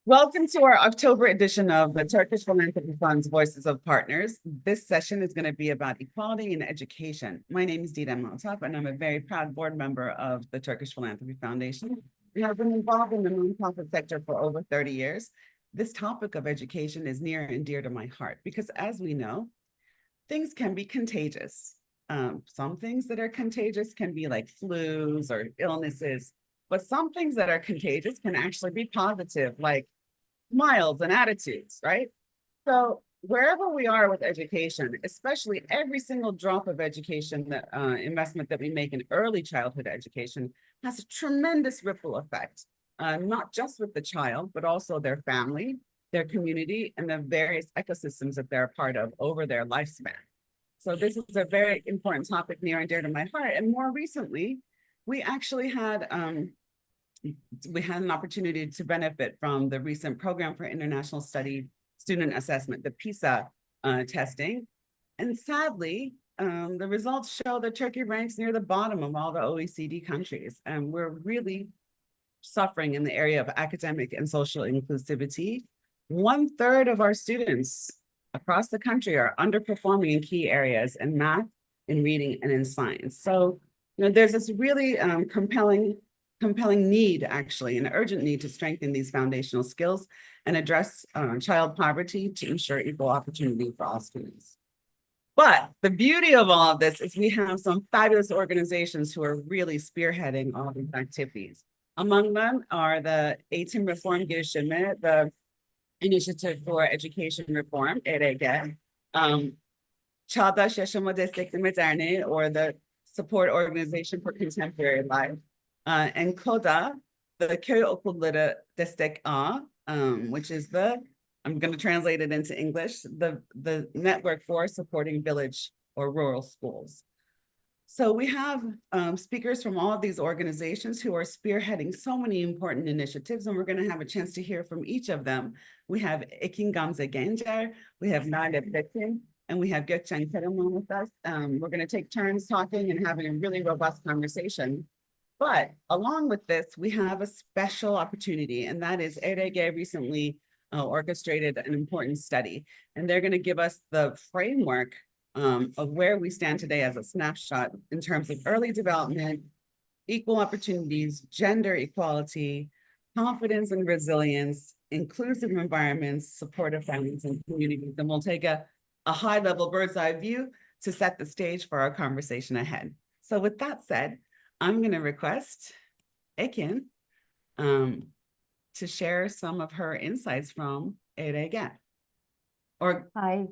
Welcome to our October edition of the Turkish Philanthropy Fund's Voices of Partners. This session is going to be about equality in education. My name is Didem Maltap, and I'm a very proud board member of the Turkish Philanthropy Foundation. We have been involved in the nonprofit sector for over 30 years. This topic of education is near and dear to my heart because, as we know, things can be contagious. Some things that are contagious can be like flus or illnesses, but some things that are contagious can actually be positive, like smiles and attitudes, right? So wherever we are with education, especially every single drop of education that investment that we make in early childhood education has a tremendous ripple effect, not just with the child, but also their family, their community, and the various ecosystems that they're a part of over their lifespan. So this is a very important topic near and dear to my heart. And more recently, we actually had an opportunity to benefit from the recent Program for International Study Student Assessment, the PISA testing. And sadly, the results show that Turkey ranks near the bottom of all the OECD countries. And we're really suffering in the area of academic and social inclusivity. 1/3 of our students across the country are underperforming in key areas in math, in reading, and in science. So, there's this really compelling need, actually, an urgent need to strengthen these foundational skills and address child poverty to ensure equal opportunity for all students. But the beauty of all of this is we have some fabulous organizations who are really spearheading all these activities. Among them are the Eğitim Reform Girişimi, the Initiative for Education Reform, ERG, Çağdaş Yaşama Destekleme Derneği, or the Support Organization for Contemporary Life, and KODA, the Köy Okulları Destek Ağı, which is I'm going to translate it into English, the network for supporting village or rural schools. So we have speakers from all of these organizations who are spearheading so many important initiatives, and we're going to have a chance to hear from each of them. We have Ekin Gamze Gencer, we have Nale Petin, and we have Gökçen Karaman with us. We're going to take turns talking and having a really robust conversation. But along with this, we have a special opportunity, and that is ERG recently orchestrated an important study, and they're going to give us the framework of where we stand today as a snapshot in terms of early development, equal opportunities, gender equality, confidence and resilience, inclusive environments, supportive families and communities. And we'll take a high-level bird's-eye view to set the stage for our conversation ahead. So with that said, I'm going to request Ekin to share some of her insights from ERG. Hi.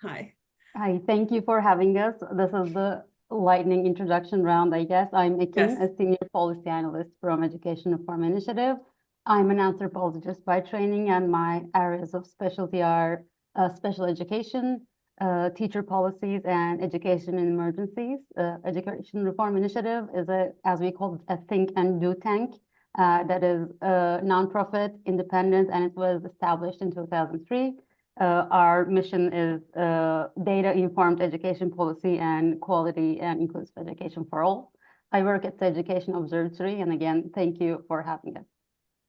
Hi. Hi, thank you for having us. This is the lightning introduction round, I guess. I'm Ekin, a senior policy analyst from Education Reform Initiative. I'm an anthropologist by training, and my areas of specialty are special education, teacher policies, and education in emergencies. Education Reform Initiative is as we call it, a think and do tank that is nonprofit, independent, and it was established in 2003. Our mission is data-informed education policy and quality and inclusive education for all. I work at the Education Observatory, and again, thank you for having us.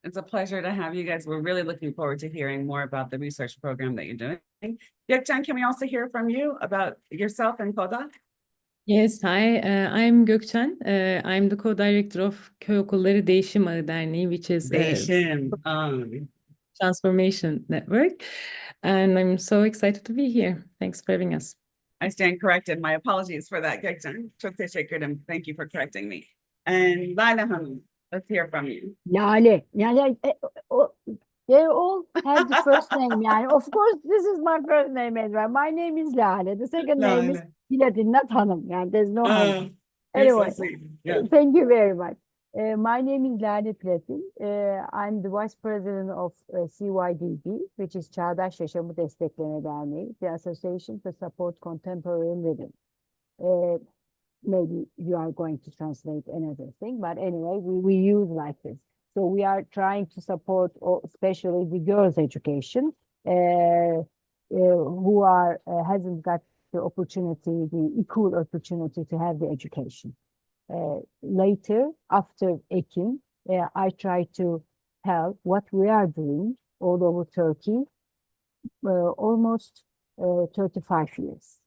It's a pleasure to have you guys. We're really looking forward to hearing more about the research program that you're doing. Gökçen, can we also hear from you about yourself and KODA? Yes, hi, I'm Gökçen. I'm the co-director of Köy Okulları Değişim Ağı Derneği, which is Değişim. Transformation Network. And I'm so excited to be here. Thanks for having us. I stand corrected. My apologies for that, Gökçen. Çok teşekkür ederim. Thank you for correcting me. And Lale Hanım, let's hear from you. Lale. They all have the first name. Yani. Of course, this is my first name as well. My name is Lale. The second name is Platin, not Hanım. Yani, there's no Hanım. Anyway, so yeah. Thank you very much. My name is Lale Platin. I'm the Vice President of CYDD, which is Çağdaş Yaşamı Destekleme Derneği, the Association to Support Contemporary Living. Maybe you are going to translate another thing, but anyway, we use like this. So we are trying to support, especially the girls' education, who hasn't got the opportunity, the equal opportunity to have the education. Later, after Ekin, I try to tell what we are doing all over Turkey, almost 35 years,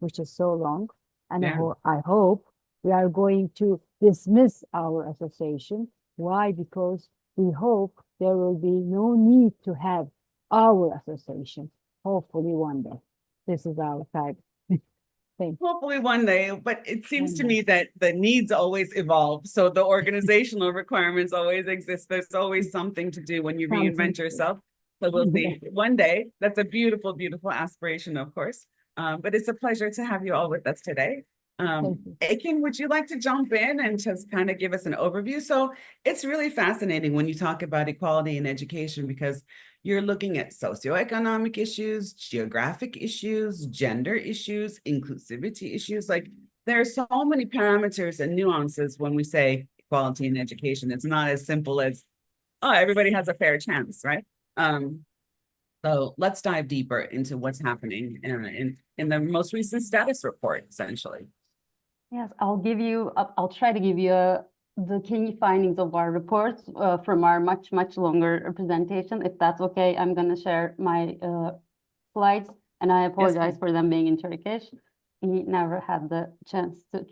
which is so long. And Yeah. I hope we are going to dismiss our association. Why? Because we hope there will be no need to have our association, hopefully one day. This is our target. Thank you. Hopefully one day, but it seems to One day. me that the needs always evolve. So the organizational requirements always exist. There's always something to do when you Something reinvent to do. yourself. So we'll see one day. That's a beautiful, beautiful aspiration, of course. But it's a pleasure to have you all with us today. Thank you. Akin, would you like to jump in and just kind of give us an overview? So it's really fascinating when you talk about equality in education because you're looking at socioeconomic issues, geographic issues, gender issues, inclusivity issues. Like there are so many parameters and nuances when we say equality in education. It's not as simple as, oh, everybody has a fair chance, right? So let's dive deeper into what's happening in the most recent status report, essentially. Yes, I'll try to give you the key findings of our report from our much longer presentation. If that's okay, I'm going to share my slides, and I apologize please. for them being in Turkish. He never had the chance to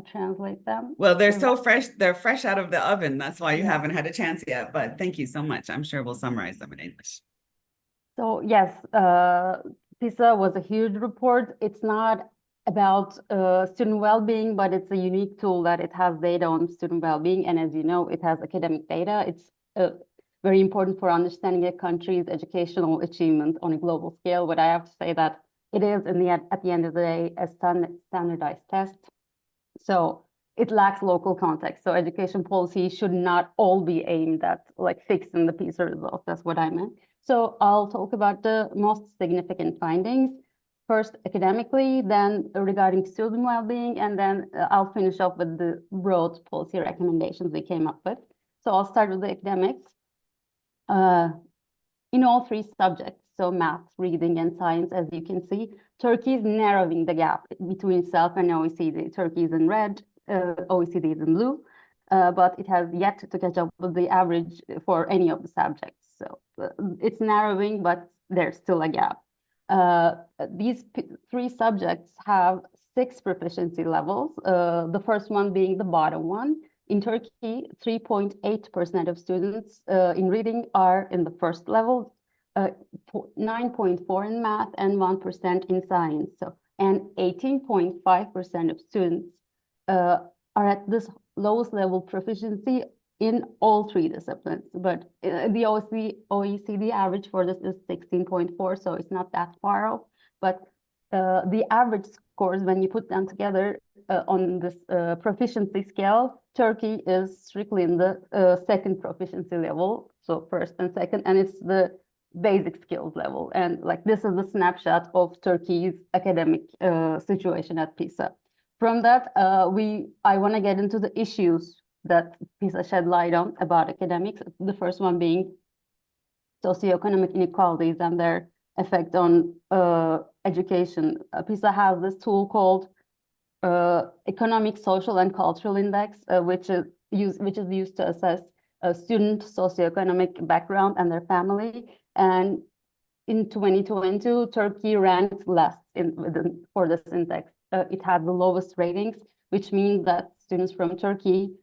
translate them. Well, they're so fresh. They're fresh out of the oven. That's why you Yes. haven't had a chance yet. But thank you so much. I'm sure we'll summarize them in English. So yes, PISA was a huge report. It's not about student well-being, but it's a unique tool that it has data on student well-being. And as you know, it has academic data. It's very important for understanding a country's educational achievement on a global scale. But I have to say that it is, at the end of the day, a standardized test. So it lacks local context. So education policy should not all be aimed at like fixing the PISA results. That's what I meant. So I'll talk about the most significant findings. First, academically, then regarding student well-being, and then I'll finish off with the broad policy recommendations we came up with. So I'll start with the academics. In all three subjects, so math, reading, and science, as you can see, Turkey is narrowing the gap between itself and OECD. Turkey is in red, OECD is in blue, but it has yet to catch up with the average for any of the subjects. So it's narrowing, but there's still a gap. These three subjects have 6 proficiency levels, the first one being the bottom one. In Turkey, 3.8% of students in reading are in the first level, 9.4% in math, and 1% in science. So, and 18.5% of students are at this lowest level proficiency in all 3 disciplines. But the OECD average for this is 16.4, so it's not that far off. But the average scores, when you put them together on this proficiency scale, Turkey is strictly in the second proficiency level, so first and second, and it's the basic skills level. And like this is a snapshot of Turkey's academic situation at PISA. From that, I want to get into the issues that PISA shed light on about academics. The first one being socioeconomic inequalities and their effect on education. PISA has this tool called Economic, Social, and Cultural Index, which is used to assess a student socioeconomic background and their family. And in 2022, Turkey ranked last for this index. It had the lowest ratings, which means that students from Turkey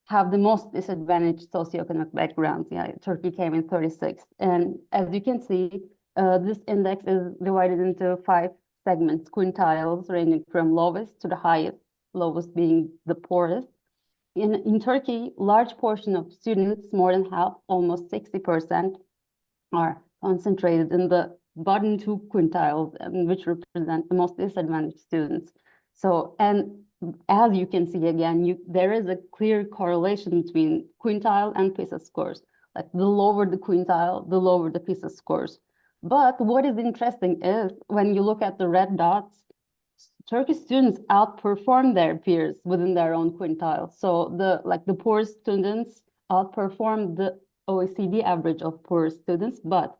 have the most disadvantaged socioeconomic backgrounds. Yeah, Turkey came in 36th. And as you can see, this index is divided into 5 segments, quintiles, ranging from lowest to the highest, lowest being the poorest. In Turkey, large portion of students, more than half, almost 60%, are concentrated in the bottom 2 quintiles, which represent the most disadvantaged students. So, and as you can see again, there is a clear correlation between quintile and PISA scores. Like the lower the quintile, the lower the PISA scores. But what is interesting is when you look at the red dots, Turkish students outperform their peers within their own quintile. So the poor students outperform the OECD average of poor students, but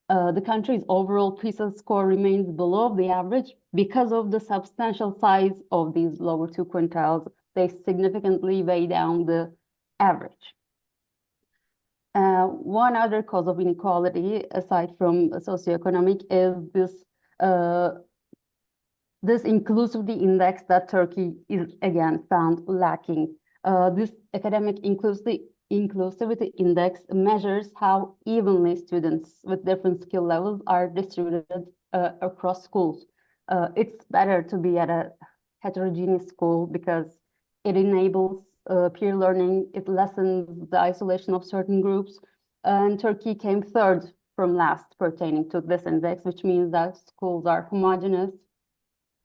the country's overall PISA score remains below the average because of the substantial size of these lower 2 quintiles. They significantly weigh down the average. One other cause of inequality, aside from socioeconomic, is this inclusivity index that Turkey is again found lacking. This academic inclusivity index measures how evenly students with different skill levels are distributed across schools. It's better to be at a heterogeneous school because it enables peer learning, it lessens the isolation of certain groups, and Turkey came third from last pertaining to this index, which means that schools are homogeneous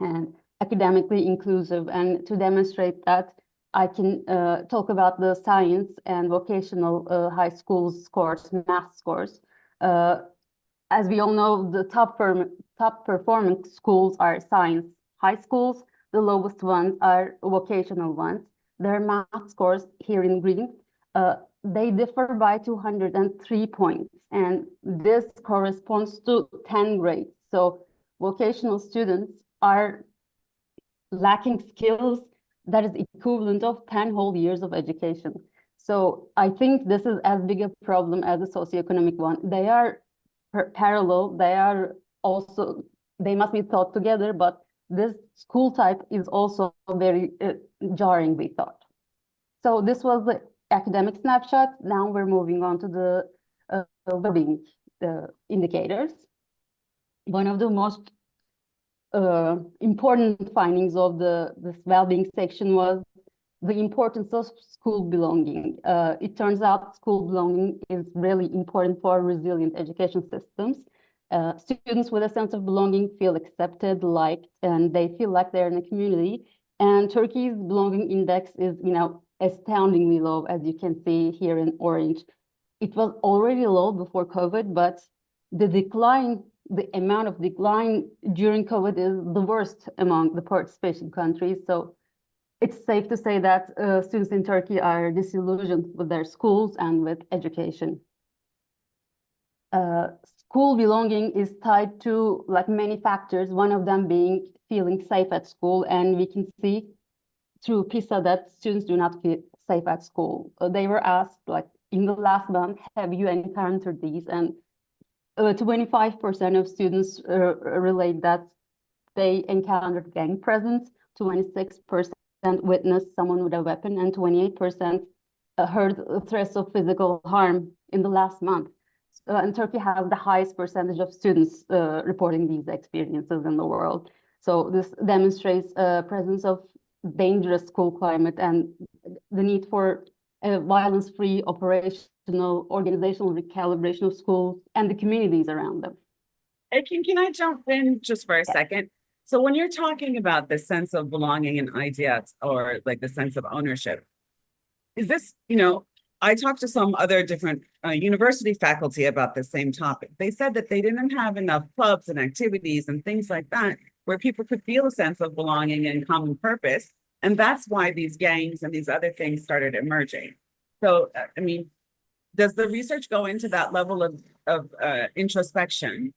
and academically inclusive. And to demonstrate that, I can talk about the science and vocational high school scores, math scores. As we all know, the top performing schools are science high schools. The lowest ones are vocational ones. Their math scores here in green, they differ by 203 points, and this corresponds to 10 grades. So vocational students are lacking skills that is equivalent of 10 whole years of education. So I think this is as big a problem as the socioeconomic one. They are parallel, they must be taught together, but this school type is also very jarring, we thought. So this was the academic snapshot. Now we're moving on to the well-being indicators. One of the most important findings of this well-being section was the importance of school belonging. It turns out school belonging is really important for resilient education systems. Students with a sense of belonging feel accepted, liked, and they feel like they're in a community. And Turkey's belonging index is, astoundingly low, as you can see here in orange. It was already low before COVID, but the amount of decline during COVID is the worst among the participation countries. So it's safe to say that students in Turkey are disillusioned with their schools and with education. School belonging is tied to many factors, one of them being feeling safe at school. And we can see through PISA that students do not feel safe at school. They were asked, in the last month, have you encountered these? And 25% of students relate that they encountered gang presence, 26% witnessed someone with a weapon, and 28% heard threats of physical harm in the last month. And Turkey has the highest percentage of students reporting these experiences in the world. So this demonstrates a presence of dangerous school climate and the need for a violence-free organizational recalibration of schools and the communities around them. Hey, can I jump in just for a second? So when you're talking about the sense of belonging and ideas, or the sense of ownership, is this, I talked to some other different university faculty about the same topic. They said that they didn't have enough clubs and activities and things like that where people could feel a sense of belonging and common purpose. And that's why these gangs and these other things started emerging. So, does the research go into that level of introspection?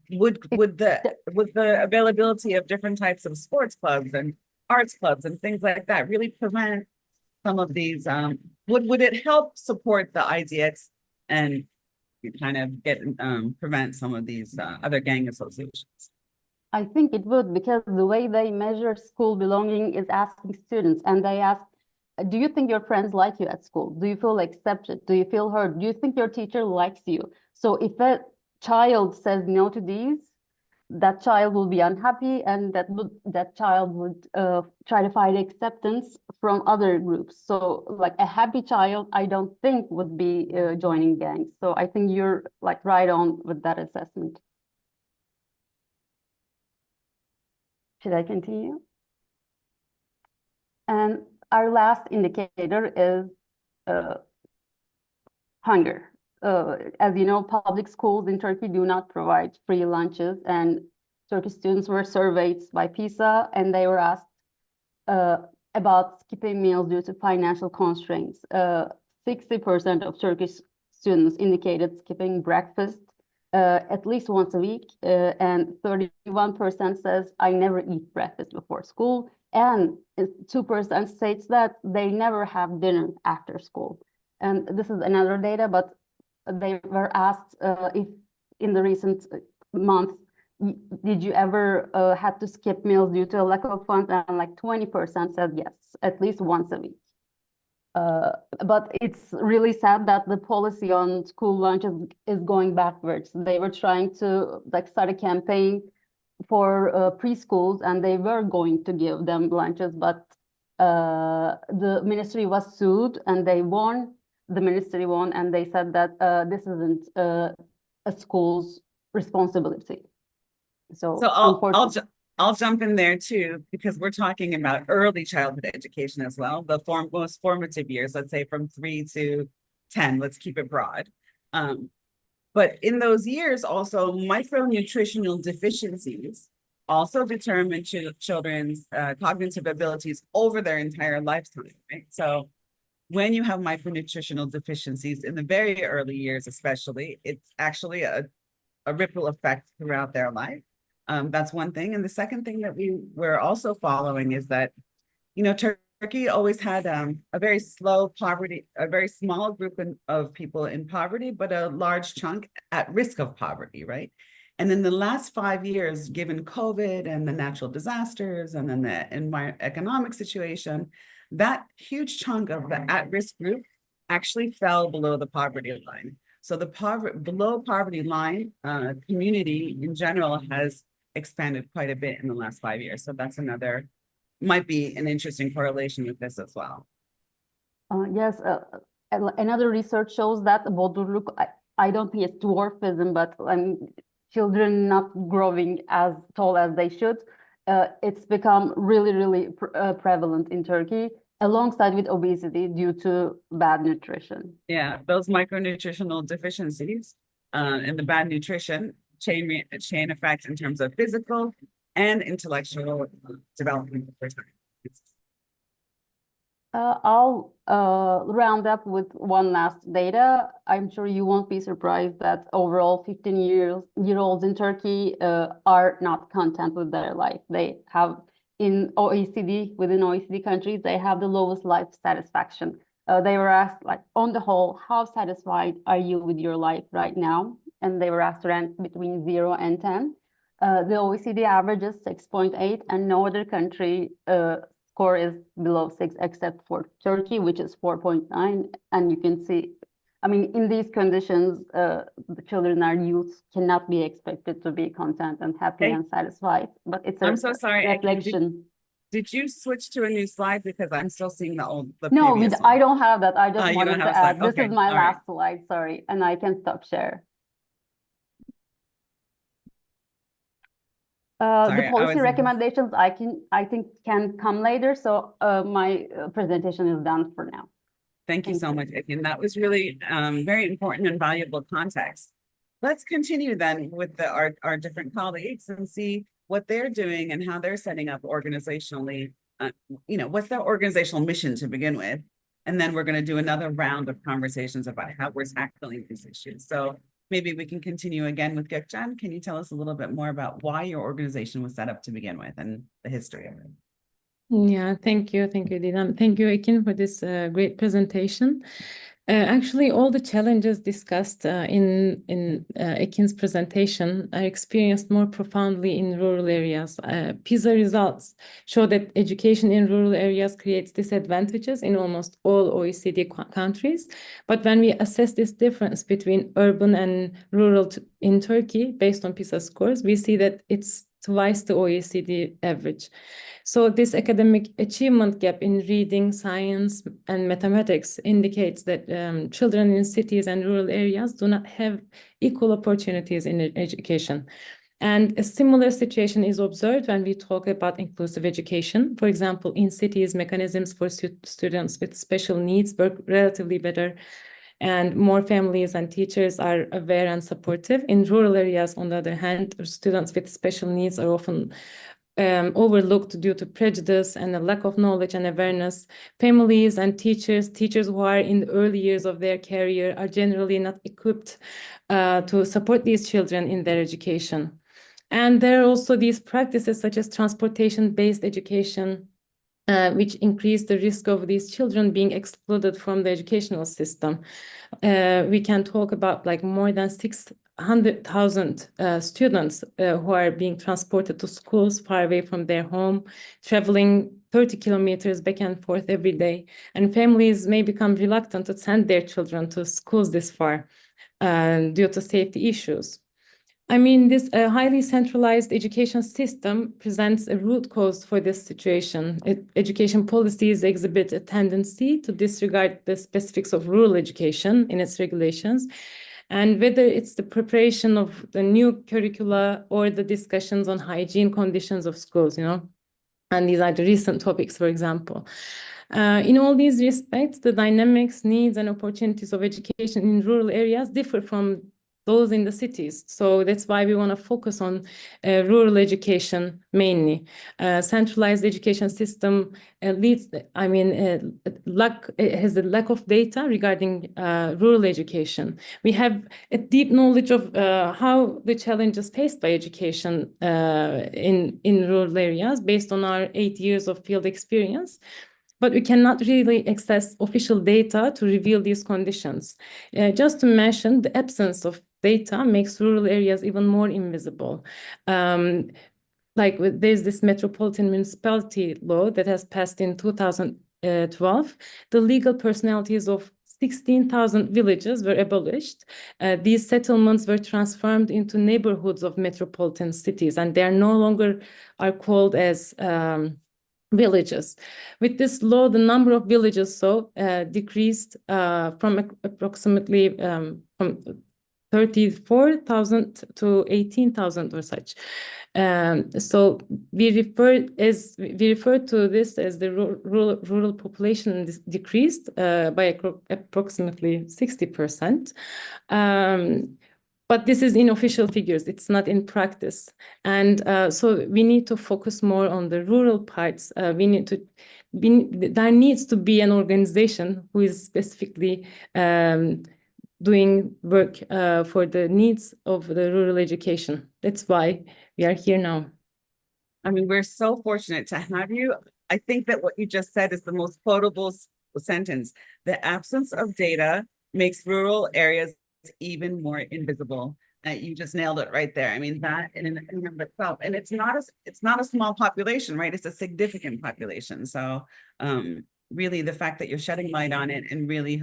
Would the availability of different types of sports clubs and arts clubs and things like that really prevent some of these? Would it help support the ideas and kind of prevent some of these other gang associations? I think it would, because the way they measure school belonging is asking students, and they ask, do you think your friends like you at school? Do you feel accepted? Do you feel heard? Do you think your teacher likes you? So if a child says no to these, that child will be unhappy, and that child would try to find acceptance from other groups. So a happy child, I don't think would be joining gangs. So I think you're right on with that assessment. Should I continue? And our last indicator is hunger. As you know, public schools in Turkey do not provide free lunches, and Turkish students were surveyed by PISA, and they were asked about skipping meals due to financial constraints. 60% of Turkish students indicated skipping breakfast at least once a week, and 31% says, I never eat breakfast before school, and 2% states that they never have dinner after school. and this is another data, but they were asked if in the recent months, did you ever had to skip meals due to a lack of funds? And like 20% said yes, at least once a week. But it's really sad that the policy on school lunches is going backwards. They were trying to like start a campaign for preschools, and they were going to give them lunches, but the ministry was sued and they won. The ministry won, and they said that this isn't a school's responsibility. So I'll jump in there too, because we're talking about early childhood education as well, the most formative years, let's say from 3 to 10, let's keep it broad. But in those years, also micronutritional deficiencies also determine children's cognitive abilities over their entire lifetime, right? So when you have micronutritional deficiencies in the very early years, especially, it's actually a ripple effect throughout their life. That's one thing. And the second thing that we're also following is that, you know, Turkey always had a very slow poverty, a very small group of people in poverty, but a large chunk at risk of poverty, right? And in the last 5 years, given COVID and the natural disasters and then the economic situation, that huge chunk of the at-risk group actually fell below the poverty line. So the below poverty line community in general has expanded quite a bit in the last 5 years. So that's might be an interesting correlation with this as well. Yes, another research shows that bodurluk, I don't think it's dwarfism, but children not growing as tall as they should. It's become really, really prevalent in Turkey, alongside with obesity due to bad nutrition. Yeah, those micronutritional deficiencies and the bad nutrition chain effects in terms of physical and intellectual development over time. I'll round up with one last data. I'm sure you won't be surprised that overall 15-year-olds in Turkey are not content with their life. They have within OECD countries, they have the lowest life satisfaction. They were asked, like, on the whole, how satisfied are you with your life right now? And they were asked to rank between 0 and 10. The OECD average is 6.8, and no other country score is below 6 except for Turkey, which is 4.9. And you can see, I mean, in these conditions, the children, our youth, cannot be expected to be content and happy and satisfied. But it's I'm so sorry, reflection. Did you switch to a new slide? Because I'm still seeing No, previous one. I don't have that. I just wanted to add. This Okay, is my all last slide, sorry, and I can stop share. The policy recommendations I think can come later. So my presentation is done for now. Thank you so much, Ekin. That was really very important and valuable context. Let's continue then with our different colleagues and see what they're doing and how they're setting up organizationally. What's their organizational mission to begin with? And then we're going to do another round of conversations about how we're tackling these issues. So maybe we can continue again with Gökçen. Can you tell us a little bit more about why your organization was set up to begin with and the history of it? Yeah, thank you, Didem. Thank you, Ekin, for this great presentation. Actually, all the challenges discussed in Ekin's presentation are experienced more profoundly in rural areas. PISA results show that education in rural areas creates disadvantages in almost all OECD countries. But when we assess this difference between urban and rural in Turkey, based on PISA scores, we see that it's twice the OECD average. So this academic achievement gap in reading, science, and mathematics indicates that children in cities and rural areas do not have equal opportunities in education. And a similar situation is observed when we talk about inclusive education. For example, in cities, mechanisms for students with special needs work relatively better, and more families and teachers are aware and supportive. In rural areas, on the other hand, students with special needs are often overlooked due to prejudice and a lack of knowledge and awareness. Families and teachers who are in the early years of their career are generally not equipped to support these children in their education. And there are also these practices such as transportation-based education which increase the risk of these children being excluded from the educational system. We can talk about like more than 600,000 students who are being transported to schools far away from their home, traveling 30 kilometers back and forth every day. And families may become reluctant to send their children to schools this far due to safety issues. I mean, this highly centralized education system presents a root cause for this situation. Education policies exhibit a tendency to disregard the specifics of rural education in its regulations. And whether it's the preparation of the new curricula or the discussions on hygiene conditions of schools, and these are the recent topics, for example. In all these respects, the dynamics, needs, and opportunities of education in rural areas differ from those in the cities. So that's why we want to focus on rural education mainly. Centralized education system has a lack of data regarding rural education. We have a deep knowledge of how the challenges faced by education in rural areas based on our 8 years of field experience. But we cannot really access official data to reveal these conditions. Just to mention, the absence of data makes rural areas even more invisible. There's this metropolitan municipality law that has passed in 2012. The legal personalities of 16,000 villages were abolished. These settlements were transformed into neighborhoods of metropolitan cities, and they are no longer called as villages. With this law, the number of villages decreased from approximately from 34,000 to 18,000 or such. So we refer to this as the rural population decreased by approximately 60%. But this is in official figures, it's not in practice. And so we need to focus more on the rural parts. There needs to be an organization who is specifically doing work for the needs of the rural education. That's why we are here now. I mean, we're so fortunate to have you. I think that what you just said is the most quotable sentence. The absence of data makes rural areas even more invisible. You just nailed it right there. I mean, that in and of itself, and it's not a small population, right? It's a significant population. So really the fact that you're shedding light on it and really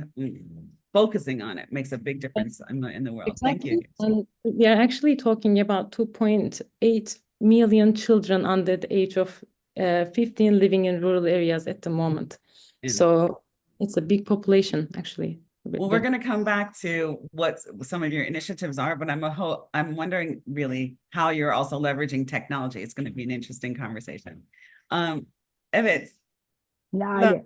focusing on it makes a big difference in the world. Exactly. Thank you. And we are actually talking about 2.8 million children under the age of 15 living in rural areas at the moment. So it's a big population, actually. Well, we're going to come back to what some of your initiatives are, but I'm wondering really how you're also leveraging technology. It's going to be an interesting conversation. Evet. Lale.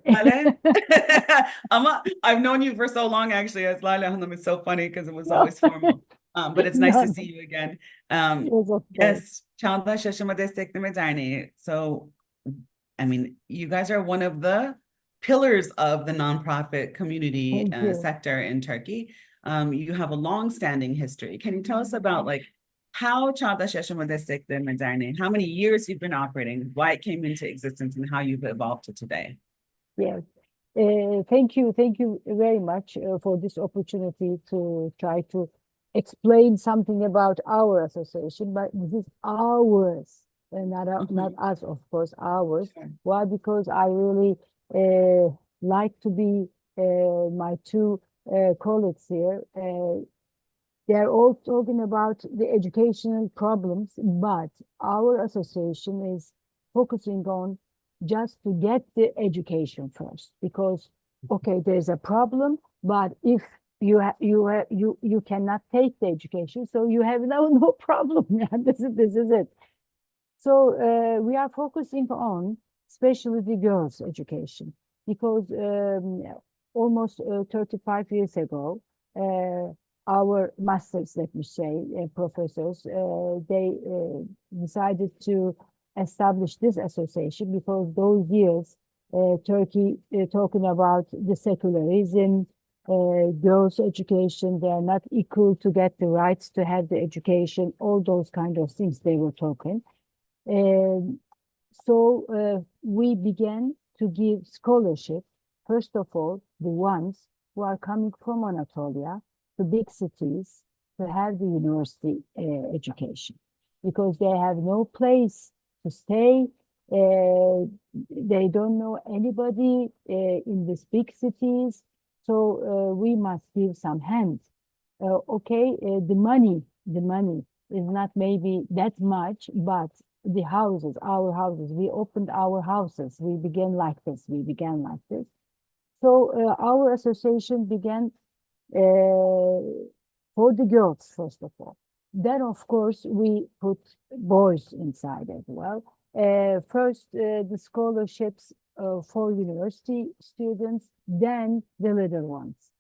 I've known you for so long, actually, as Lale Hanım. It's so funny because it was always formal. But it's nice to see you again. Yes, Çağdaş Yaşama Destekleme Derneği. So, I mean, you guys are one of the pillars of the nonprofit community sector in Turkey. You have a long-standing history. Can you tell us about how Çağdaş Yaşama Destekleme Derneği, how many years you've been operating, why it came into existence, and how you've evolved to today? Yes. Thank you very much for this opportunity to try to explain something about our association, but this is ours, and not us, of course, ours. Sure. Why? Because I really like to be my two colleagues here. They're all talking about the educational problems, but our association is focusing on just to get the education first, because okay, there's a problem, but if you cannot take the education, so you have no problem. This is it. So we are focusing on especially the girls' education, because almost 35 years ago, our masters, let me say, professors, they decided to establish this association because those years, Turkey talking about the secularism, girls' education, they are not equal to get the rights to have the education, all those kind of things they were talking. So we began to give scholarship, first of all, the ones who are coming from Anatolia to big cities to have the university education, because they have no place to stay. They don't know anybody in these big cities. So we must give some hand. Okay, the money is not maybe that much, but the houses, our houses, we opened our houses. We began like this. So our association began for the girls, first of all. Then, of course, we put boys inside as well. First, the scholarships for university students, then the little ones.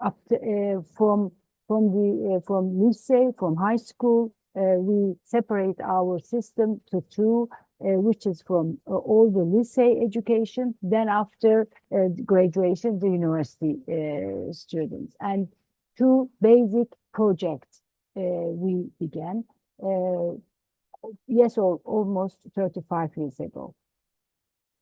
Up to, from lycée, from high school, we separate our system to two, which is from all the lycée education, then after graduation, the university students. And two basic projects we began, yes, almost 35 years ago.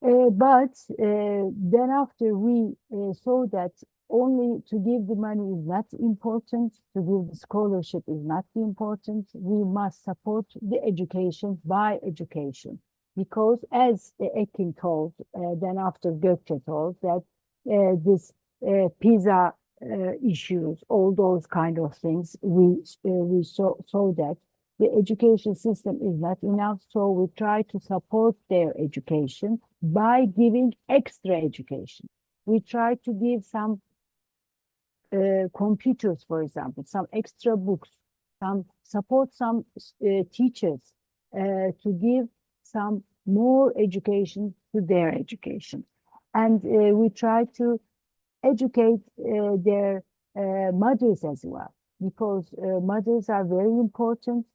But then after we saw that only to give the money is not important, to give the scholarship is not important, we must support the education by education. Because as Ekin told, then after Gökçe told that this PISA issues, all those kind of things, we saw that the education system is not enough, so we try to support their education by giving extra education. We try to give some computers, for example, some extra books, support some teachers to give some more education to their education. And we try to educate their mothers as well, because mothers are very important.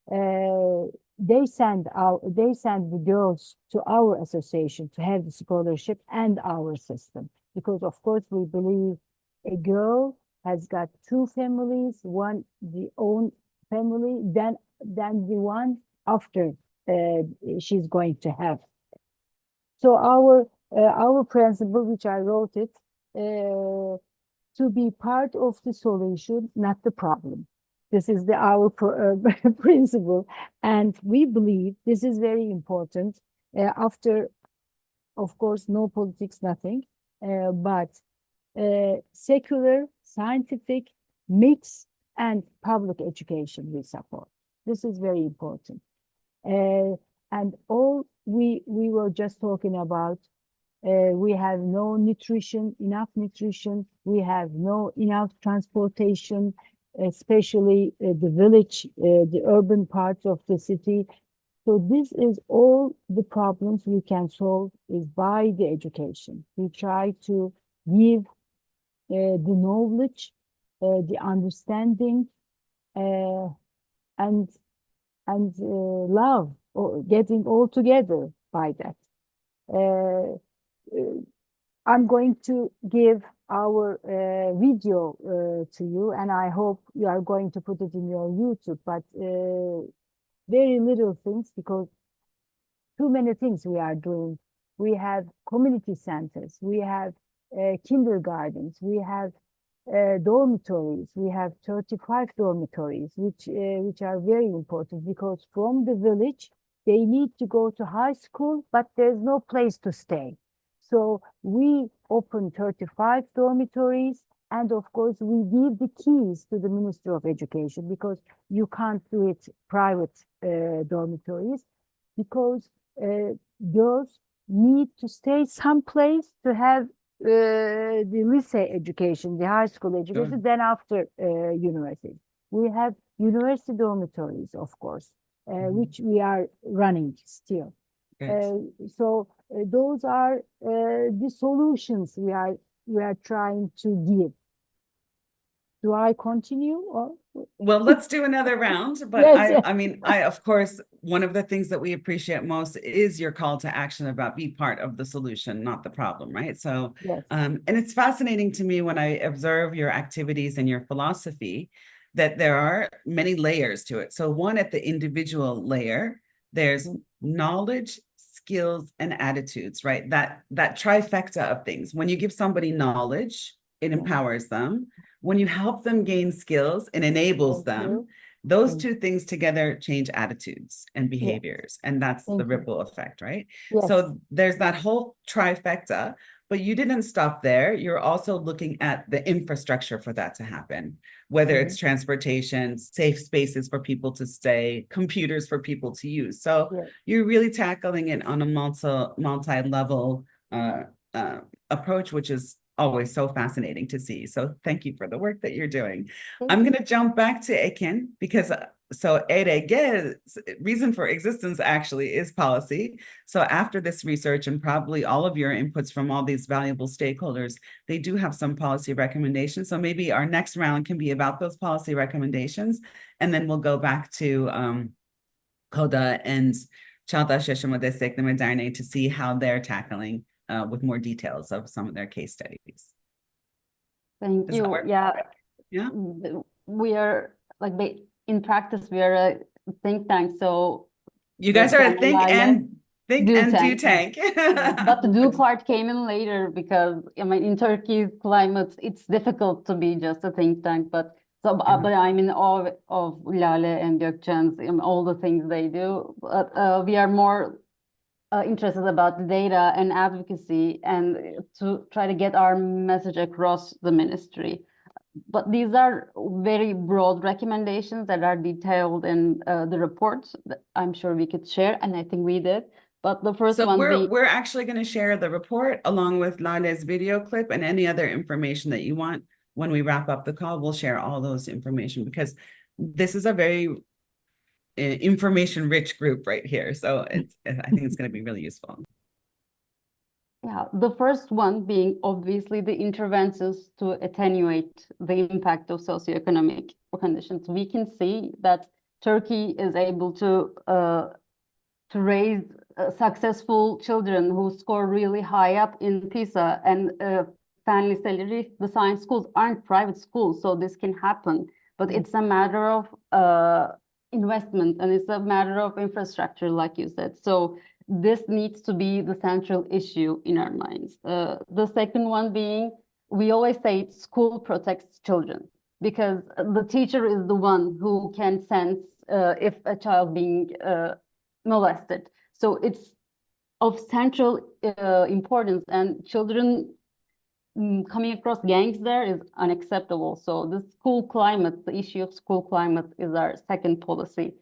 They send the girls to our association to have the scholarship and our system, because of course we believe a girl has got two families, one the own family, then the one after she's going to have. So our principle, which I wrote it, to be part of the solution, not the problem. This is our principle, and we believe this is very important. After, of course, no politics, nothing, but secular, scientific, mix, and public education we support. This is very important. And all we were just talking about, we have no nutrition, enough nutrition, we have no enough transportation, especially the village, the urban parts of the city. So this is all the problems we can solve is by the education. We try to give the knowledge, the understanding, and love, or getting all together by that. I'm going to give our video to you, and I hope you are going to put it in your YouTube, but very little things, because too many things we are doing. We have community centers, we have kindergartens, we have dormitories, we have 35 dormitories, which are very important, because from the village, they need to go to high school, but there's no place to stay. So we open 35 dormitories, and of course we give the keys to the Ministry of Education, because you can't do it private dormitories, because girls need to stay someplace to have the lycée education, the high school education, then after university. We have university dormitories, of course, which we are running still. So those are the solutions we are trying to give. Do I continue? Or? Well, let's do another round. But Yes. I mean, of course, one of the things that we appreciate most is your call to action about be part of the solution, not the problem, right? So, Yes. And it's fascinating to me when I observe your activities and your philosophy that there are many layers to it. So one, at the individual layer, There's knowledge, skills, and attitudes, right? That trifecta of things. When you give somebody knowledge, it empowers them. When you help them gain skills, it enables them. Those two things together change attitudes and behaviors, and that's the ripple effect, right? So there's that whole trifecta, but you didn't stop there. You're also looking at the infrastructure for that to happen, whether it's transportation, safe spaces for people to stay, computers for people to use. So you're really tackling it on a multi-level approach, which is always so fascinating to see. So thank you for the work that you're doing. I'm going to jump back to Ekin because so ERG, reason for existence actually is policy. So after this research and probably all of your inputs from all these valuable stakeholders, they do have some policy recommendations. So maybe our next round can be about those policy recommendations. And then we'll go back to Koda and Çağdaş Yaşamı Destekleme Derneği to see how they're tackling with more details of some of their case studies. Thank you. Yeah. We are like in practice, we are a think tank. So you guys are a think and do tank. But the do part came in later because I mean in Turkey's climate, it's difficult to be just a think tank. But so but I'm in awe of Lale and Gökçen's and all the things they do. But we are more interested about the data and advocacy and to try to get our message across the ministry. But these are very broad recommendations that are detailed in the reports that I'm sure we could share, and I think we did. But the first one we're actually going to share the report along with Lale's video clip and any other information that you want. When we wrap up the call, we'll share all those information because this is a very information-rich group right here. So I think it's going to be really useful. Yeah, the first one being obviously the interventions to attenuate the impact of socioeconomic conditions. We can see that Turkey is able to raise successful children who score really high up in PISA and Fen Liseleri. The science schools aren't private schools, so this can happen. But it's a matter of investment and it's a matter of infrastructure, like you said. So this needs to be the central issue in our minds. The second one being, we always say school protects children because the teacher is the one who can sense if a child being molested. So it's of central importance, and children coming across gangs there is unacceptable. So the school climate, the issue of school climate is our second policy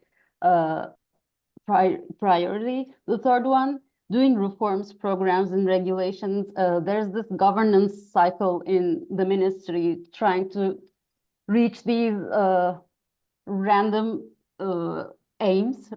priority. The third one, doing reforms, programs, and regulations. There's this governance cycle in the ministry trying to reach these random aims,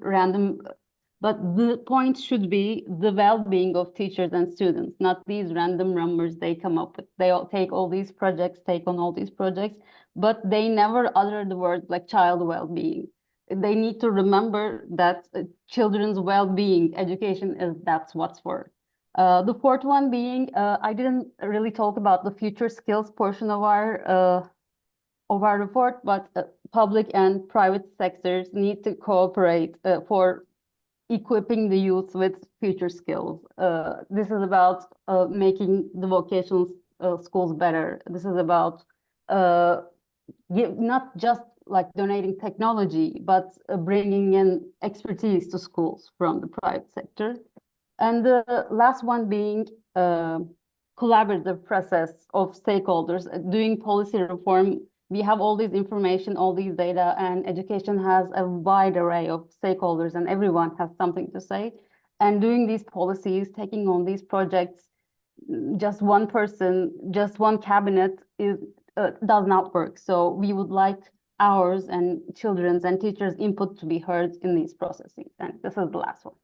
but the point should be the well-being of teachers and students, not these random numbers they come up with. They all take all these projects, take on all these projects, but they never utter the word like child well-being. They need to remember that children's well-being, education that's what's for. The fourth one being, I didn't really talk about the future skills portion of our report, but public and private sectors need to cooperate for equipping the youth with future skills. This is about making the vocational schools better. This is about not just like donating technology, but bringing in expertise to schools from the private sector. And the last one being collaborative process of stakeholders doing policy reform. We have all this information, all these data, and education has a wide array of stakeholders and everyone has something to say. And doing these policies, taking on these projects, just one person, just one cabinet does not work. So we would like ours and children's and teachers' input to be heard in these processes. And this is the last one.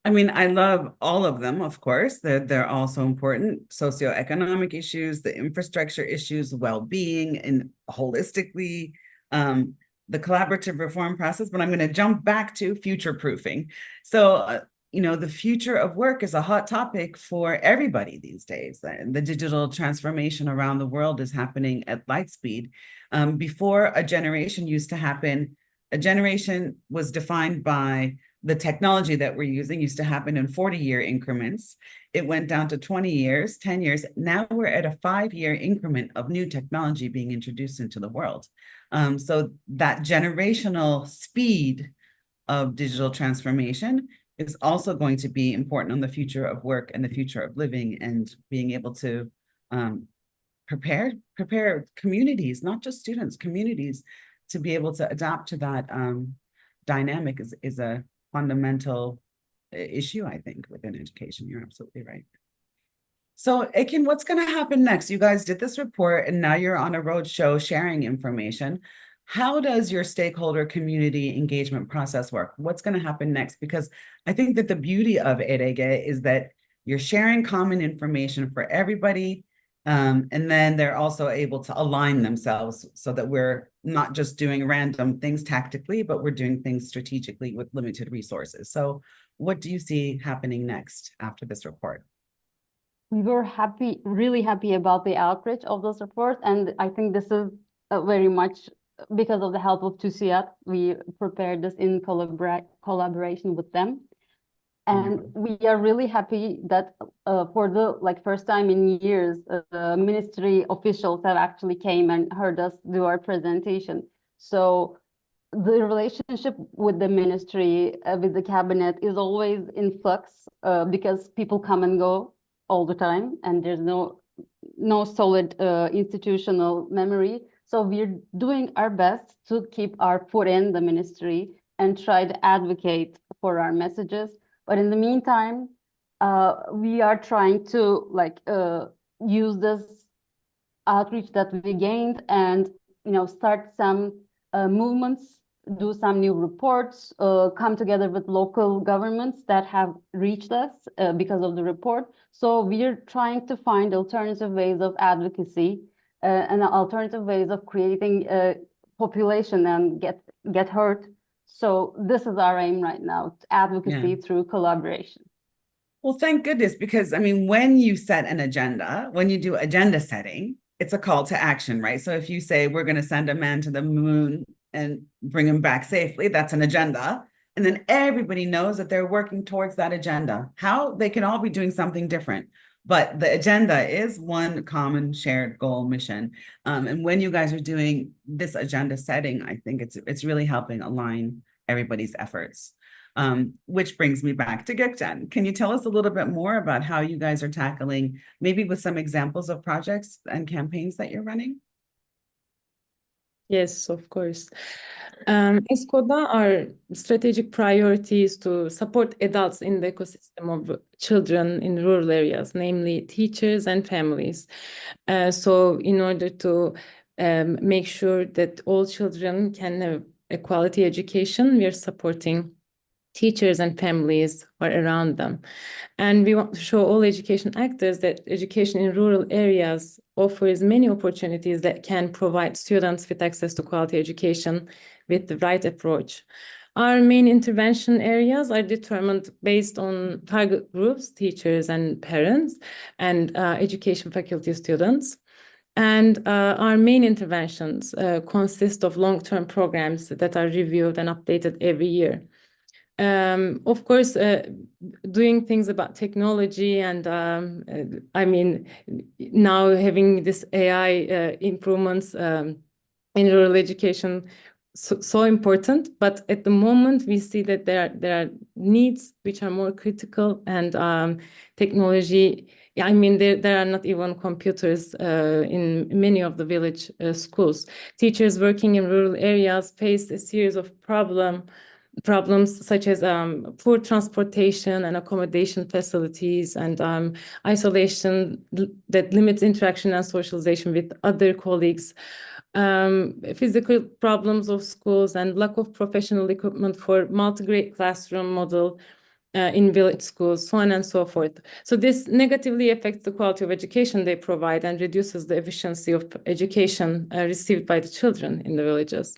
I mean, I love all of them, of course. They're also important. Socioeconomic issues, the infrastructure issues, well-being, and holistically, the collaborative reform process. But I'm going to jump back to future-proofing. So, the future of work is a hot topic for everybody these days. The digital transformation around the world is happening at light speed. Before, a generation used to happen A generation was defined by the technology that we're using used to happen in 40-year increments. It went down to 20 years, 10 years. Now we're at a 5-year increment of new technology being introduced into the world. So that generational speed of digital transformation is also going to be important on the future of work and the future of living, and being able to prepare communities, not just students, communities, to be able to adapt to that dynamic is a fundamental issue, I think, within education. You're absolutely right. So, Ekin, what's going to happen next? You guys did this report, and now you're on a roadshow sharing information. How does your stakeholder community engagement process work? What's going to happen next? Because I think that the beauty of ERG is that you're sharing common information for everybody, and then they're also able to align themselves so that we're not just doing random things tactically, but we're doing things strategically with limited resources. So what do you see happening next after this report? We were really happy about the outreach of this report. And I think this is very much because of the help of TÜSİAD. We prepared this in collaboration with them. And we are really happy that for the first time in years, ministry officials have actually came and heard us do our presentation. So the relationship with the ministry, with the cabinet, is always in flux because people come and go all the time, and there's no solid institutional memory. So we're doing our best to keep our foot in the ministry and try to advocate for our messages. But in the meantime, we are trying to use this outreach that we gained and start some movements, do some new reports, come together with local governments that have reached us because of the report. So we're trying to find alternative ways of advocacy and alternative ways of creating a population and get heard. So this is our aim right now, advocacy through collaboration. Well, thank goodness, because I mean, when you set an agenda, when you do agenda setting, it's a call to action, right? So if you say we're going to send a man to the moon and bring him back safely, that's an agenda. And then everybody knows that they're working towards that agenda. How they can all be doing something different, but the agenda is one common shared goal mission. And when you guys are doing this agenda setting, I think it's really helping align everybody's efforts. Which brings me back to Gökçen. Can you tell us a little bit more about how you guys are tackling, maybe with some examples of projects and campaigns that you're running? Yes, of course. ESCO'da our strategic priority is to support adults in the ecosystem of children in rural areas, namely teachers and families. So in order to make sure that all children can have a quality education, we are supporting teachers and families are around them. And we want to show all education actors that education in rural areas offers many opportunities that can provide students with access to quality education with the right approach. Our main intervention areas are determined based on target groups, teachers and parents, and education faculty students. And our main interventions consist of long-term programs that are reviewed and updated every year. Of course, doing things about technology and I mean, now having this AI improvements in rural education so important, but at the moment we see that there are needs which are more critical, and technology. I mean, there are not even computers in many of the village schools. Teachers working in rural areas face a series of problems such as poor transportation and accommodation facilities, and isolation that limits interaction and socialization with other colleagues, physical problems of schools, and lack of professional equipment for multi-grade classroom model in village schools, so on and so forth. So this negatively affects the quality of education they provide and reduces the efficiency of education received by the children in the villages.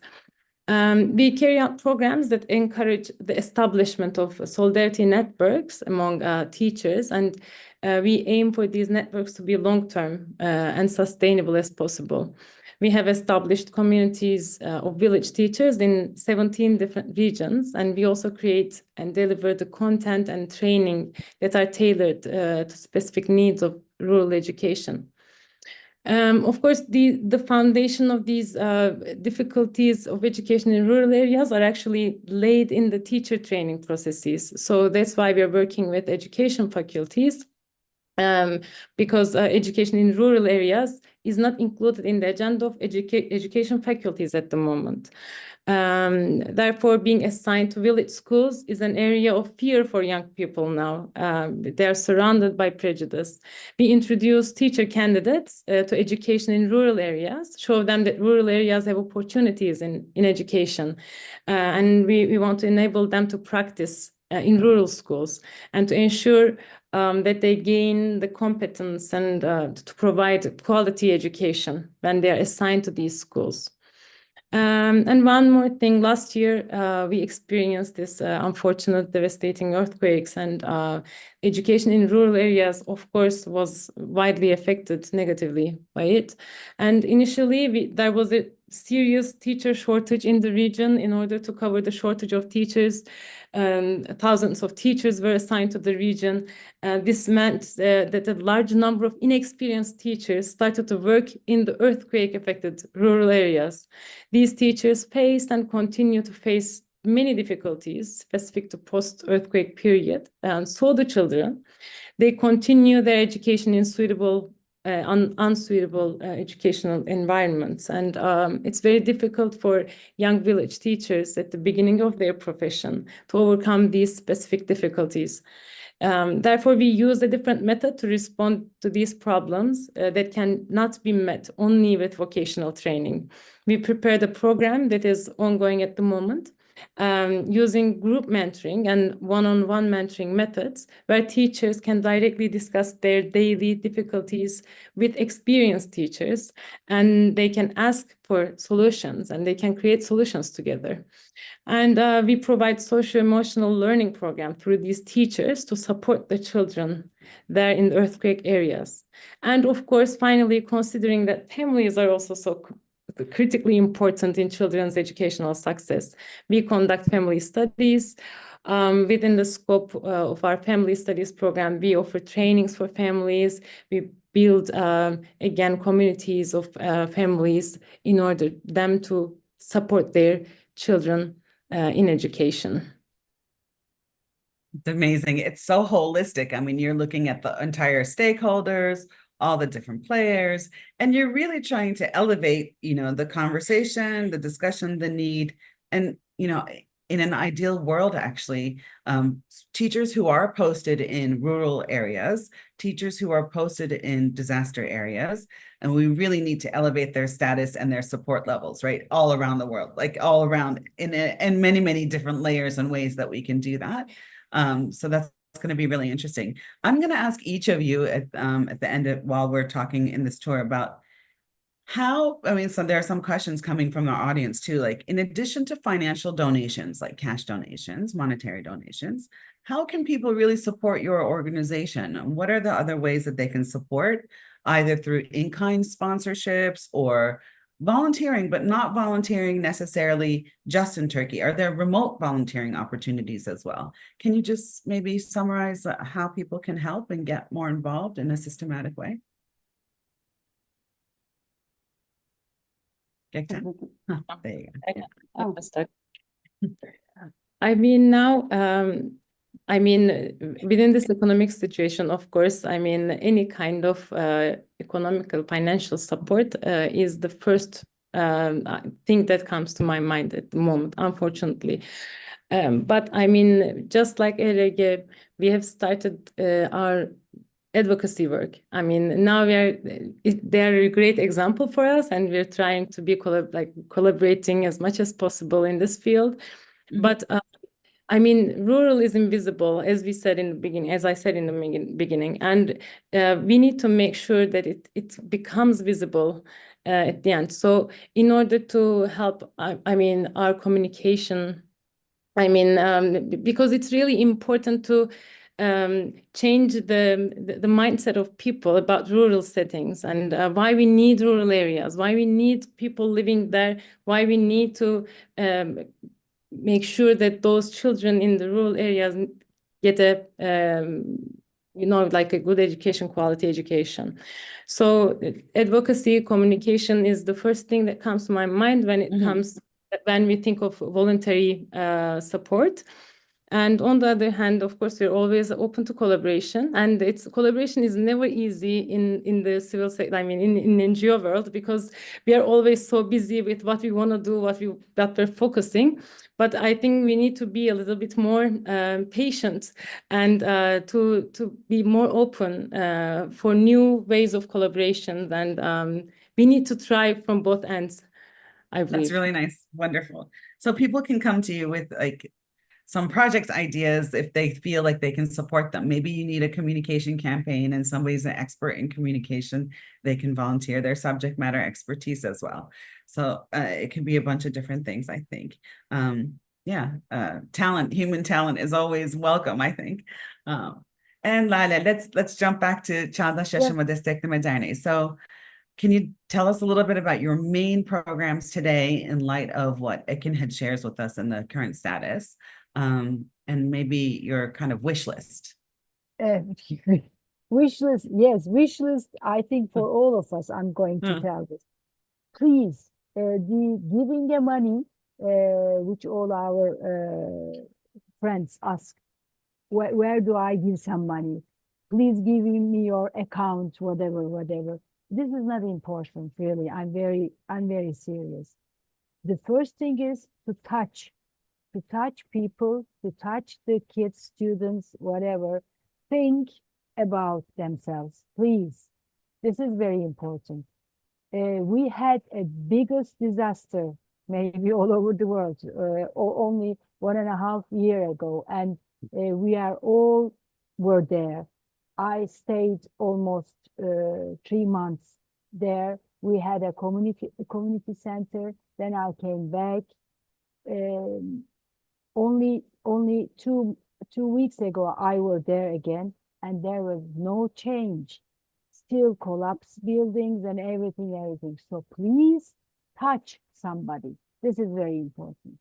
We carry out programs that encourage the establishment of solidarity networks among teachers, and we aim for these networks to be long-term and sustainable as possible. We have established communities of village teachers in 17 different regions, and we also create and deliver the content and training that are tailored to specific needs of rural education. Of course, the foundation of these difficulties of education in rural areas are actually laid in the teacher training processes. So that's why we're working with education faculties, because education in rural areas is not included in the agenda of education faculties at the moment. Therefore, being assigned to village schools is an area of fear for young people now. They are surrounded by prejudice. We introduce teacher candidates to education in rural areas, show them that rural areas have opportunities in education. And we want to enable them to practice in rural schools and to ensure that they gain the competence and to provide quality education when they are assigned to these schools. And one more thing, last year we experienced this unfortunate devastating earthquakes, and education in rural areas, of course, was widely affected negatively by it. And initially there was a serious teacher shortage in the region. In order to cover the shortage of teachers, thousands of teachers were assigned to the region. This meant that a large number of inexperienced teachers started to work in the earthquake-affected rural areas. These teachers faced and continue to face many difficulties specific to post-earthquake period, and so the children. They continue their education in unsuitable educational environments. And it's very difficult for young village teachers at the beginning of their profession to overcome these specific difficulties. Therefore, we use a different method to respond to these problems that cannot be met only with vocational training. We prepared a program that is ongoing at the moment, using group mentoring and one-on-one mentoring methods, where teachers can directly discuss their daily difficulties with experienced teachers, and they can ask for solutions and they can create solutions together. And we provide socio-emotional learning program through these teachers to support the children there in the earthquake areas. And of course, finally, considering that families are also so critically important in children's educational success, we conduct family studies. Within the scope of our family studies program, we offer trainings for families. We build, again, communities of families in order them to support their children in education. It's amazing. It's so holistic. I mean, you're looking at the entire stakeholders, all the different players, and you're really trying to elevate, the conversation, the discussion, the need. And, in an ideal world, actually, teachers who are posted in rural areas, teachers who are posted in disaster areas, and we really need to elevate their status and their support levels, right? All around the world, like all around in many, many different layers and ways that we can do that. So that's going to be really interesting. I'm going to ask each of you at the end while we're talking in this tour about so there are some questions coming from our audience too, like in addition to financial donations, like cash donations, monetary donations, how can people really support your organization? And what are the other ways that they can support, either through in-kind sponsorships or volunteering, but not volunteering necessarily just in Turkey? Are there remote volunteering opportunities as well? Can you just maybe summarize how people can help and get more involved in a systematic way? There you go. I mean, now, within this economic situation, of course, any kind of economical financial support is the first thing that comes to my mind at the moment, unfortunately. But just like ERG, we have started our advocacy work. Now they're a great example for us, and we're trying to be collaborating as much as possible in this field. Mm-hmm. But rural is invisible, as we said in the beginning, as I said in the beginning, and we need to make sure that it becomes visible at the end. So in order to help, our communication, because it's really important to change the mindset of people about rural settings and why we need rural areas, why we need people living there, why we need to make sure that those children in the rural areas get a like a good education, quality education. So advocacy, communication is the first thing that comes to my mind when it comes, when we think of voluntary support. And on the other hand, of course, we're always open to collaboration, and collaboration is never easy in the civil sector. I mean, in NGO world, because we are always so busy with what we want to do, what we're focusing. But I think we need to be a little bit more patient and to be more open for new ways of collaboration. And we need to try from both ends, I believe. That's really nice. Wonderful. So people can come to you with like some project ideas if they feel like they can support them. Maybe you need a communication campaign and somebody's an expert in communication, they can volunteer their subject matter expertise as well. So it can be a bunch of different things, I think. Talent, human talent is always welcome, I think. And Lale, let's jump back to Çağdaş Yaşamı Destekleme Derneği. So can you tell us a little bit about your main programs today in light of what Ekin had shares with us in the current status? And maybe your kind of wish list. Wish list, yes, wish list. I think for all of us, I'm going to tell this. Please, the giving the money, which all our friends ask, where do I give some money? Please give me your account, whatever. This is not important, really. I'm very serious. The first thing is to touch people, to touch the kids, students, whatever. Think about themselves, please. This is very important. We had a biggest disaster, maybe all over the world, only 1.5 years ago, and we were there. I stayed almost 3 months there. We had a community center. Then I came back. Only 2 weeks ago, I was there again, and there was no change. Still collapsed buildings and everything. So please touch somebody. This is very important.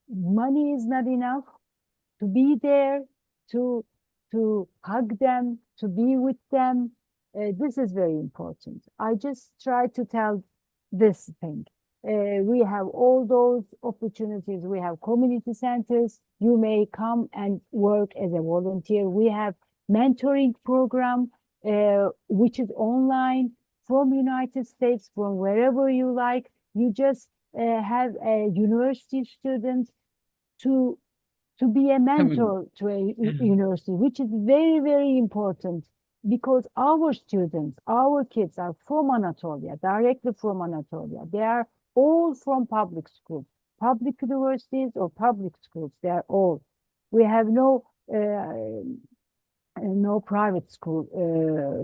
Money is not enough. To be there, to hug them, to be with them. This is very important. I just try to tell this thing. We have all those opportunities. We have community centers. You may come and work as a volunteer. We have mentoring program, which is online from United States, from wherever you like. You just have a university student to be a mentor to a university, which is very, very important, because our students, our kids are from Anatolia, directly from Anatolia. They are all from public schools, public universities or public schools. They are all. We have no private school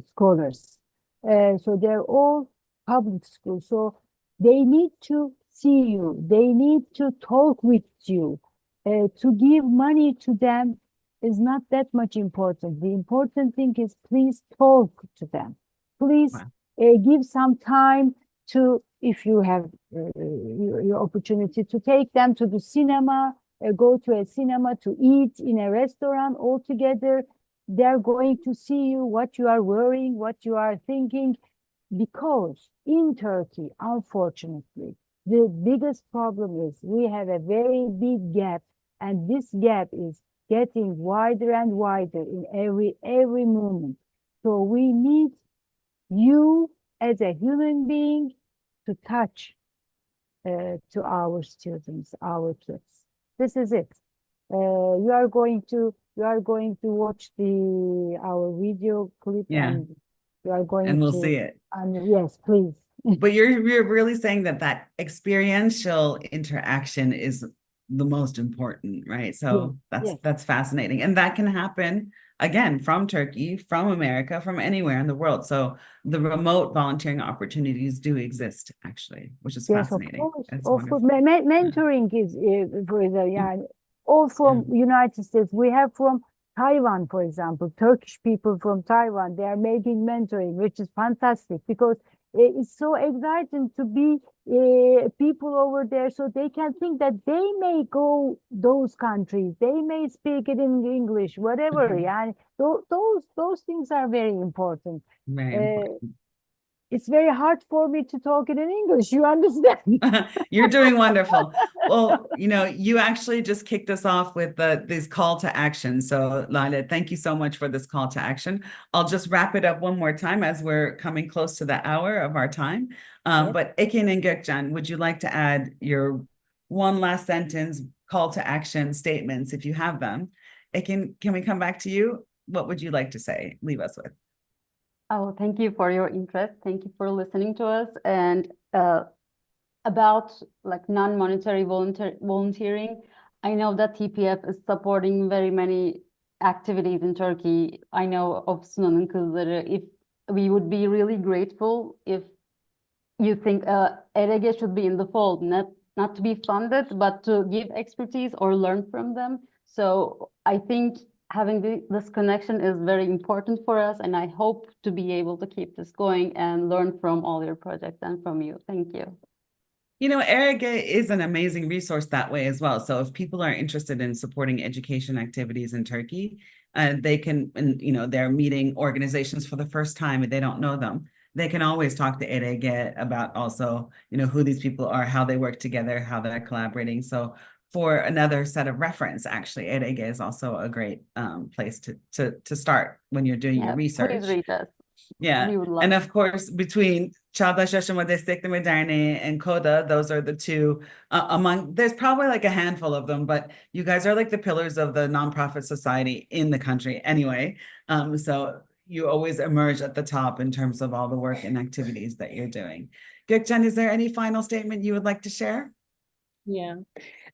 scholars. So they're all public schools. So they need to see you. They need to talk with you. To give money to them is not that much important. The important thing is please talk to them. Please give some time to, if you have your opportunity, to take them to the cinema, go to a cinema, to eat in a restaurant all together. They're going to see you, what you are wearing, what you are thinking, because in Turkey, unfortunately, the biggest problem is we have a very big gap, and this gap is getting wider and wider in every moment. So we need you as a human being to touch to our students, our kids. This is it. You are going to watch our video clip, and you are going and we'll to see it. And yes, please. But you're really saying that experiential interaction is the most important, right? So that's fascinating. And that can happen again from Turkey, from America, from anywhere in the world. So the remote volunteering opportunities do exist, actually, which is fascinating. Of course. Mentoring is, for example, all from United States. We have from Taiwan, for example, Turkish people from Taiwan, they are making mentoring, which is fantastic because it's so exciting to be people over there so they can think that they may go those countries, they may speak it in English, whatever. Mhm. Yani, those things are very important. Very Uh, important. it's very hard for me to talk it in English, you understand? You're doing wonderful. Well, you actually just kicked us off with these call to action. So, Lila, thank you so much for this call to action. I'll just wrap it up one more time as we're coming close to the hour of our time. Yes. But Ekin and Gökcan, would you like to add your one last sentence call to action statements if you have them? Ekin, can we come back to you? What would you like to say? Leave us with. Oh, thank you for your interest. Thank you for listening to us. And about like non-monetary volunteering, I know that TPF is supporting very many activities in Turkey. I know of Sunan'ın Kızları. If we would be really grateful if you think ERG should be in the fold, not to be funded, but to give expertise or learn from them. So I think having this connection is very important for us, and I hope to be able to keep this going and learn from all your projects and from you. Thank you. ERG is an amazing resource that way as well. So if people are interested in supporting education activities in Turkey, they can, and they're meeting organizations for the first time and they don't know them, they can always talk to ERG about also, who these people are, how they work together, how they're collaborating. So for another set of reference, actually, ERG is also a great place to start when you're doing your research. Please read us. Yeah. We would love And of course, between Çağdaş Yaşama Destekleme Derneği and CODA, those are the two there's probably like a handful of them, but you guys are like the pillars of the nonprofit society in the country anyway. So you always emerge at the top in terms of all the work and activities that you're doing. Gökcan, is there any final statement you would like to share? Yeah.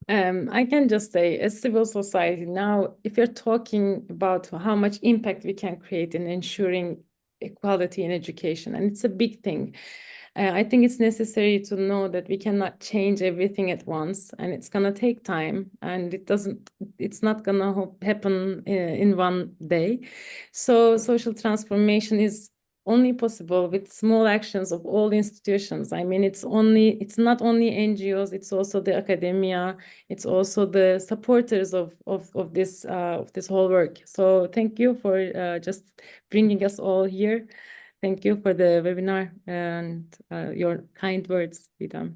I can just say, as civil society now, if you're talking about how much impact we can create in ensuring equality in education, and it's a big thing. I think it's necessary to know that we cannot change everything at once, and it's gonna take time, and it's not gonna happen in one day. So social transformation is only possible with small actions of all institutions. I mean, it's not only NGOs, it's also the academia, it's also the supporters of this whole work. So thank you for just bringing us all here. Thank you for the webinar and your kind words, Didem.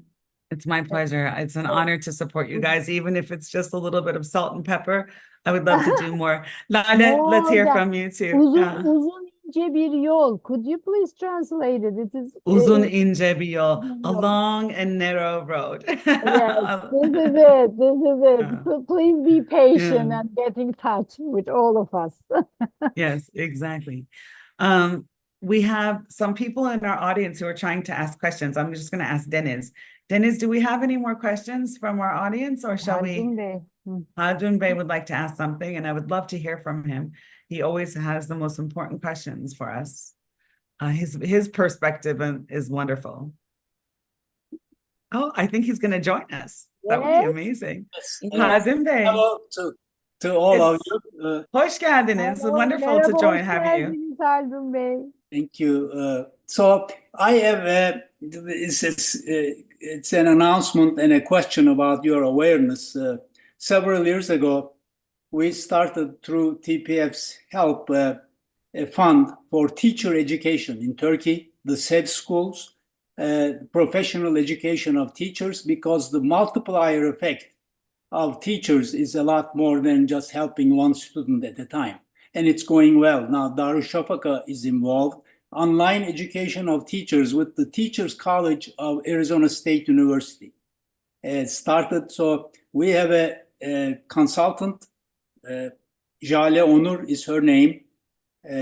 It's my pleasure. It's an honor to support you guys, even if it's just a little bit of salt and pepper. I would love to do more. Lale, let's hear from you too. Uzun ince bir yol. Could you please translate it? It is Uzun ince bir yol, a long and narrow road. Yes, this is it. This is it. So please be patient Yeah. and get in touch with all of us. Yes, exactly. We have some people in our audience who are trying to ask questions. I'm just going to ask Deniz. Deniz, do we have any more questions from our audience, or shall we? Haldun Bey. Haldun Bey would like to ask something, and I would love to hear from him. He always has the most important questions for us. His perspective is wonderful. Oh, I think he's going to join us. That would be Yes. amazing. Yes. Haldun Bey. Hello to all of you. Hoş geldiniz. Hello, Wonderful to merhaba, hoş have you. geldiniz Haldun Bey. Thank you. So I have it's an announcement and a question about your awareness. Several years ago, we started through TPF's help a fund for teacher education in Turkey, the SEV schools, professional education of teachers, because the multiplier effect of teachers is a lot more than just helping one student at a time. And it's going well. Now, Darüşşafaka is involved. Online education of teachers with the Teachers College of Arizona State University started. So we have a consultant, Jale Onur is her name.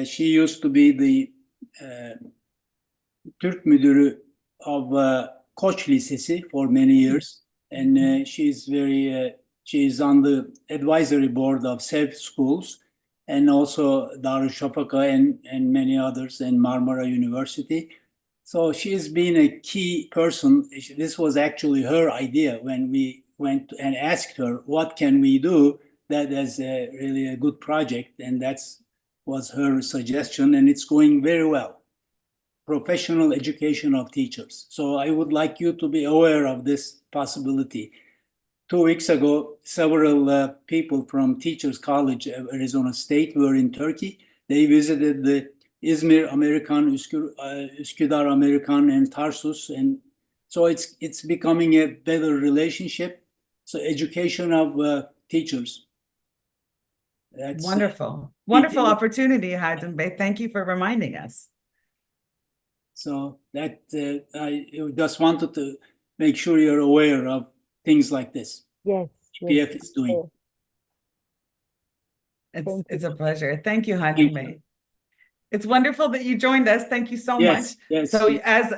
She used to be the Türk Müdürü of Koç Lisesi for many years. And she is on the advisory board of SEV schools, and also Darüşşafaka and many others, and Marmara University. So she has been a key person. This was actually her idea when we went and asked her, what can we do that as really a good project, and was her suggestion, and it's going very well. Professional education of teachers. So I would like you to be aware of this possibility. 2 weeks ago, several people from Teachers College of Arizona State were in Turkey. They visited the İzmir American, Üsküdar American, and Tarsus, and so it's becoming a better relationship. So education of teachers. That's Wonderful, wonderful opportunity, Haydn Bey. Thank you for reminding us. So that I just wanted to make sure you're aware of things like this. Yes. TPF is doing. It's a pleasure. Thank you, Haydn Bey. It's wonderful that you joined us. Thank you so much. Yes. So as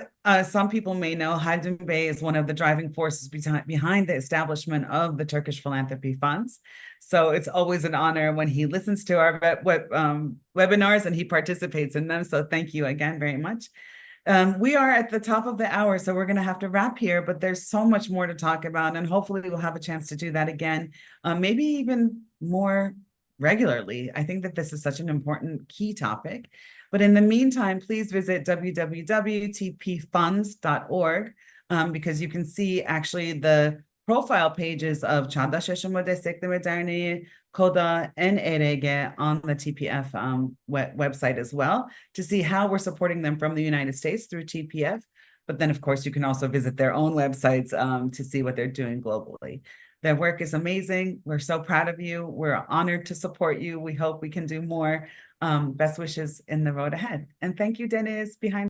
some people may know, Haydn Bey is one of the driving forces behind the establishment of the Turkish Philanthropy Funds. So it's always an honor when he listens to our webinars and he participates in them. So thank you again very much. We are at the top of the hour, so we're going to have to wrap here, but there's so much more to talk about, and hopefully we'll have a chance to do that again, maybe even more regularly. I think that this is such an important key topic. But in the meantime, please visit www.tpfunds.org because you can see actually the profile pages of Çağdaş Yaşamı Destekleme Derneği, KODA, and ERG on the TPF website as well to see how we're supporting them from the United States through TPF. But then, of course, you can also visit their own websites to see what they're doing globally. Their work is amazing. We're so proud of you. We're honored to support you. We hope we can do more. Best wishes in the road ahead. And thank you, Deniz, behind